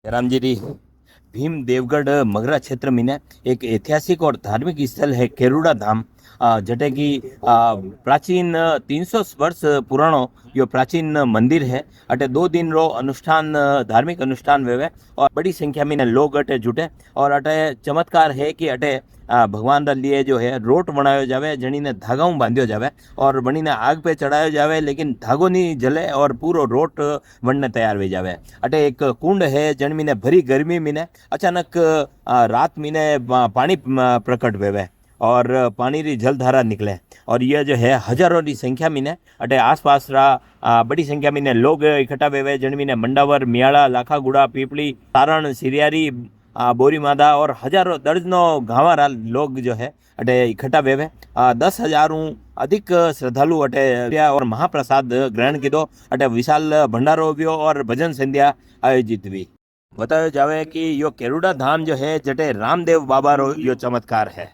रामगिरी भीम देवगढ़ मगरा क्षेत्र में एक ऐतिहासिक और धार्मिक स्थल है केरूड़ा धाम। जटे की प्राचीन 300 वर्ष पुरानो यो प्राचीन मंदिर है। अटे 2 दिन रो अनुष्ठान धार्मिक अनुष्ठान वेवे और बड़ी संख्या में लोग अटे जुटे। और अटे चमत्कार है कि अटे भगवान रा लिए जो है रोट बनायो जावे, जनी ने धागाओं बांध्यो जावे और बनी ने आग पे चढ़ायो जावे, लेकिन धागो नहीं जले और पूरो रोट बनने तैयार हो जावे। अटे एक कुंड है जन मीने भरी गर्मी मीने अचानक रात मीने पानी प्रकट वेवे और पानी री जलधारा निकले। और यह जो है हजारों की संख्या में अटे आसपास रा बड़ी संख्या में लोग इकट्ठा वेवे, जन मीने मंडावर, मियाड़ा, लाखागुड़ा, पीपली, सारण, सिरियारी, बोरी मादा और हजारों दर्जनों गांवारा लोग जो है अटे इकट्ठा वेवे। 10,000 अधिक श्रद्धालु अटे और महाप्रसाद ग्रहण कीधो। अटे विशाल भंडारो व्यो और भजन संध्या आयोजित हुई। बतायो जावे कि यो केरूड़ा धाम जो है जटे रामदेव बाबा रो यो चमत्कार है।